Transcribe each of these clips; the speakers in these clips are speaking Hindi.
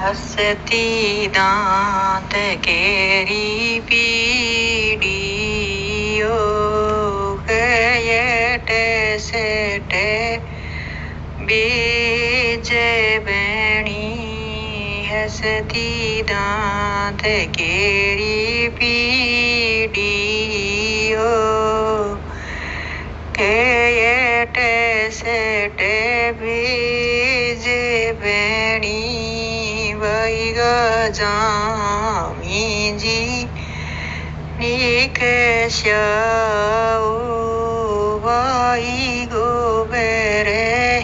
हसती दांत केरी पीड़ियो गयट सेट बीज बणी हसती दांत केरी पीड़ियो गयट सेट बीज बणी वही जामी जी निकश्याओ वही गोबर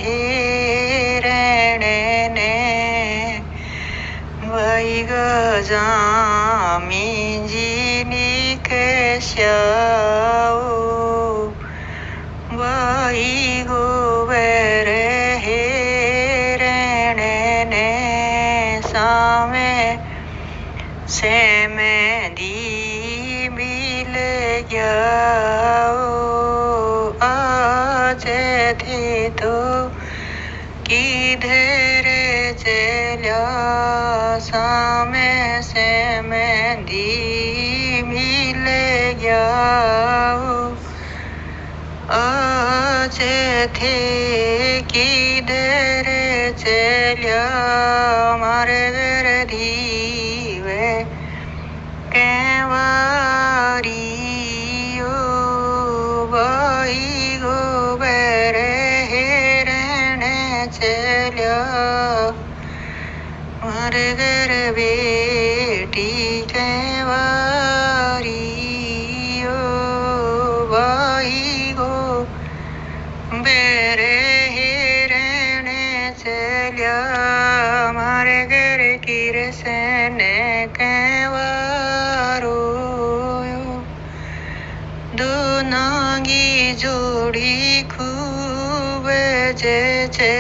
हिरण ने वही जामी जी निकश्याओ वही गोबर हिरण ने सामे से मेंदी मिल गया आज थे तो किधर चला सामे से मेंदी मिल गया आज थे किधर चला मारे घर धीवे कैवारियो वही गोबर हिरण चला मारे घर बेटी कैवारियो वही गोबर हिरण चला मारे घर किरसन कैवारो दोनांगी जोड़ी खूब जचे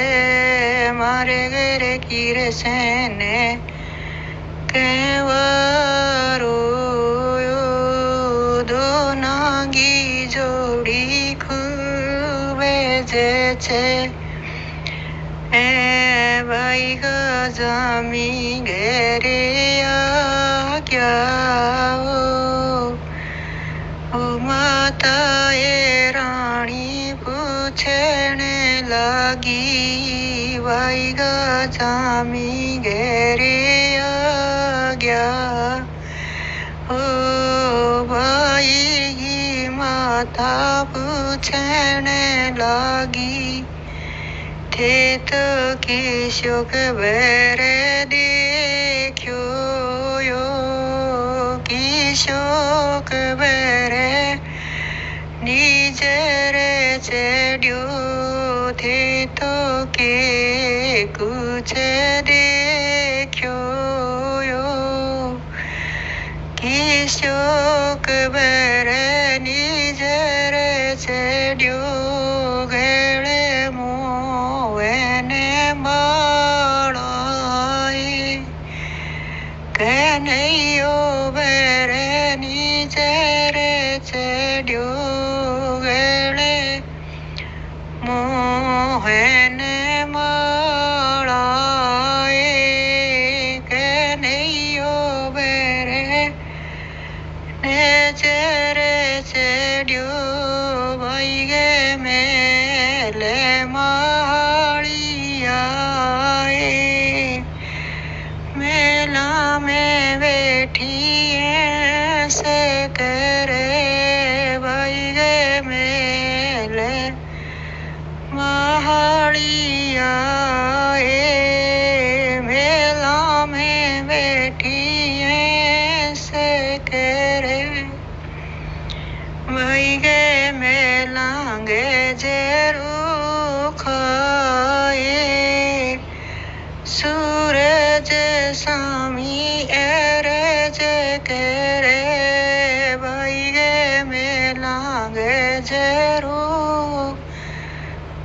मारे घर किरसन कैवारो दोनांगी जोड़ी खूब जचे ए भाई जामी घेरे आ क्या ओ माता ये रानी पूछने लगी भाई जामी घेरे आ गया ओ भाई की माता पूछने लगी थे तो किशोक बर देखो यो किशोक बर निजर चढ़ो थे तो के कुछ देखो यो किशोक बर निजर चढ़ो गले कन्हैयो बर निजर चढ़ो गले मोहन माड़ाए कन्हैयो बर निजर चढ़ो भाई गे मेल माड़िया मेला में बैठी ऐसे करे भाई गे मेल महाड़िया मेला में बैठी ऐसे करे भाई गे मेला गे जरू खाए सूरज सामी अरज करे भाई गे मेला गे जरू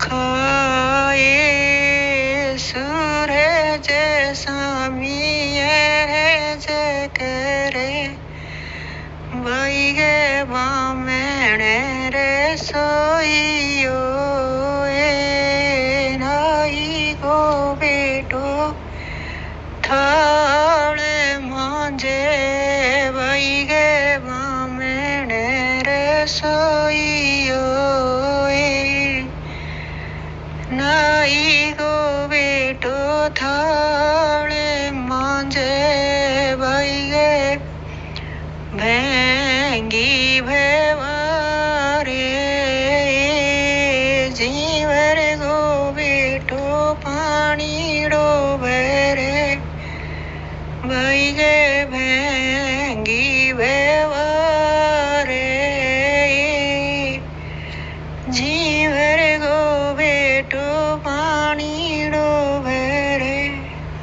खाए सूरज सामी अरज करे भाई गे बामण रे सोई